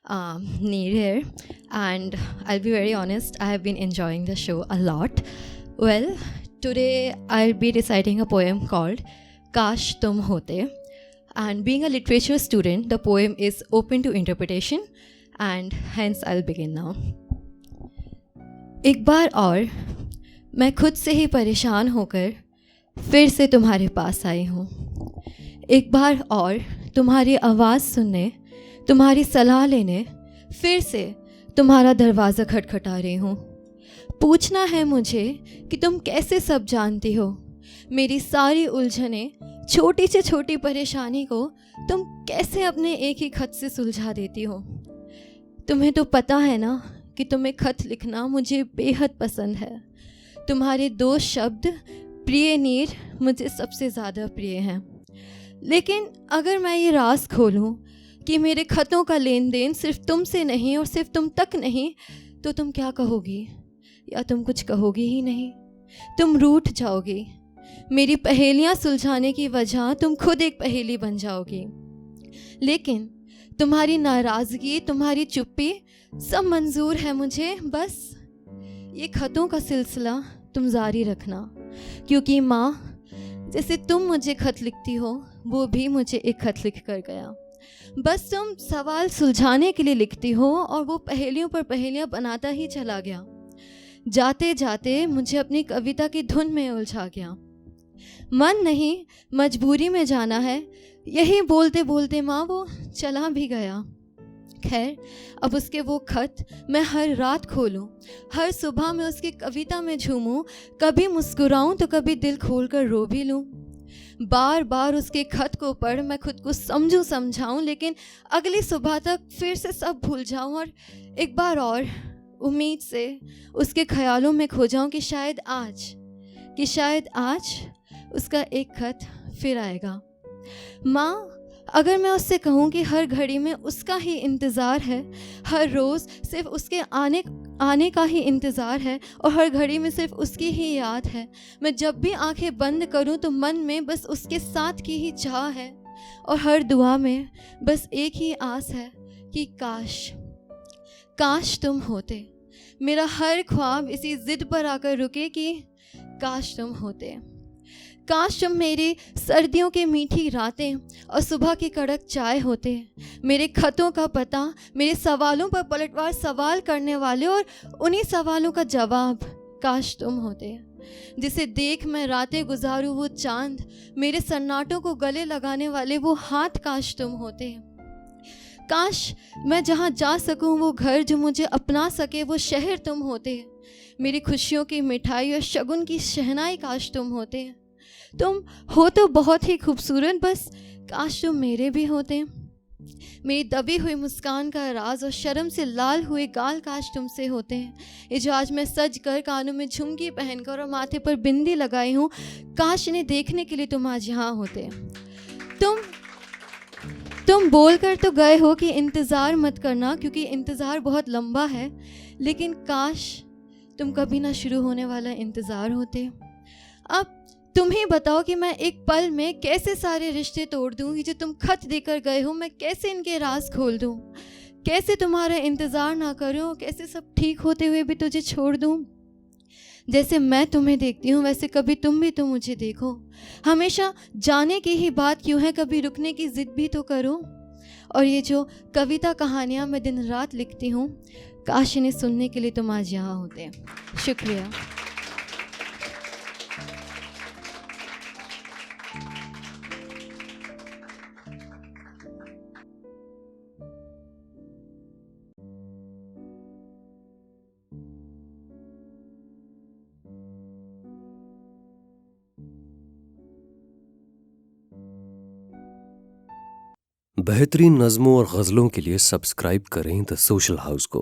Neer here, and I'll be very honest, I have been enjoying the show a lot. Well, today I'll be reciting a poem called Kash Tum Hote, and being a literature student, the poem is open to interpretation, and hence I'll begin now. एक बार और मैं खुद से ही परेशान होकर फिर से तुम्हारे पास आई हूँ। एक बार और तुम्हारी आवाज़ सुनने, तुम्हारी सलाह लेने फिर से तुम्हारा दरवाज़ा खटखटा रही हूँ। पूछना है मुझे कि तुम कैसे सब जानती हो। मेरी सारी उलझने, छोटी से छोटी परेशानी को तुम कैसे अपने एक ही खत से सुलझा देती हो। तुम्हें तो पता है ना कि तुम्हें खत लिखना मुझे बेहद पसंद है। तुम्हारे दो शब्द प्रिय नीर मुझे सबसे ज़्यादा प्रिय हैं। लेकिन अगर मैं ये राज खोलूं कि मेरे खतों का लेन देन सिर्फ तुमसे नहीं और सिर्फ तुम तक नहीं, तो तुम क्या कहोगी? या तुम कुछ कहोगी ही नहीं? तुम रूठ जाओगी। मेरी पहेलियाँ सुलझाने की वजह तुम खुद एक पहेली बन जाओगी। लेकिन तुम्हारी नाराज़गी, तुम्हारी चुप्पी सब मंजूर है मुझे। बस ये खतों का सिलसिला तुम जारी रखना, क्योंकि माँ, जैसे तुम मुझे खत लिखती हो वो भी मुझे एक खत लिख कर गया। बस तुम सवाल सुलझाने के लिए लिखती हो और वो पहेलियों पर पहेलियाँ बनाता ही चला गया। जाते जाते मुझे अपनी कविता की धुन में उलझा गया। मन नहीं, मजबूरी में जाना है, यही बोलते बोलते माँ वो चला भी गया। खैर, अब उसके वो खत मैं हर रात खोलूं, हर सुबह मैं उसकी कविता में झूमूं, कभी मुस्कुराऊं तो कभी दिल खोलकर रो भी लूं। बार बार उसके खत को पढ़ मैं खुद को समझूं समझाऊं, लेकिन अगली सुबह तक फिर से सब भूल जाऊं और एक बार और उम्मीद से उसके ख्यालों में खो जाऊं कि शायद आज उसका एक खत फिर आएगा। माँ, अगर मैं उससे कहूँ कि हर घड़ी में उसका ही इंतज़ार है, हर रोज़ सिर्फ उसके आने का ही इंतज़ार है और हर घड़ी में सिर्फ उसकी ही याद है, मैं जब भी आंखें बंद करूँ तो मन में बस उसके साथ की ही चाह है और हर दुआ में बस एक ही आस है कि काश तुम होते। मेरा हर ख्वाब इसी ज़िद पर आकर रुके कि काश तुम होते। काश तुम मेरी सर्दियों की मीठी रातें और सुबह की कड़क चाय होते। मेरे खतों का पता, मेरे सवालों पर पलटवार सवाल करने वाले और उन्हीं सवालों का जवाब काश तुम होते। जिसे देख मैं रातें गुजारूं वो चांद, मेरे सन्नाटों को गले लगाने वाले वो हाथ काश तुम होते। काश मैं जहाँ जा सकूं वो घर जो मुझे अपना सके वो शहर तुम होते। मेरी खुशियों की मिठाई और शगुन की शहनाई काश तुम होते। तुम हो तो बहुत ही खूबसूरत, बस काश तुम मेरे भी होते। मेरी दबी हुई मुस्कान का राज और शर्म से लाल हुए गाल काश तुमसे होते हैं। ये जो आज मैं सज कर, कानों में झुमकी पहनकर और माथे पर बिंदी लगाई हूँ, काश इन्हें देखने के लिए तुम आज यहाँ होते। तुम बोल कर तो गए हो कि इंतज़ार मत करना, क्योंकि इंतज़ार बहुत लंबा है, लेकिन काश तुम कभी ना शुरू होने वाला इंतज़ार होते। अब तुम ही बताओ कि मैं एक पल में कैसे सारे रिश्ते तोड़ दूँ। ये जो तुम खत देकर गए हो, मैं कैसे इनके राज खोल दूँ, कैसे तुम्हारा इंतज़ार ना करूँ, कैसे सब ठीक होते हुए भी तुझे छोड़ दूँ। जैसे मैं तुम्हें देखती हूँ वैसे कभी तुम भी तो मुझे देखो। हमेशा जाने की ही बात क्यों है, कभी रुकने की ज़िद भी तो करो। और ये जो कविता कहानियाँ मैं दिन रात लिखती हूँ, काश इन्हें सुनने के लिए तुम आज यहाँ होते। शुक्रिया। बेहतरीन नज़्मों और गज़लों के लिए सब्सक्राइब करें द सोशल हाउस को।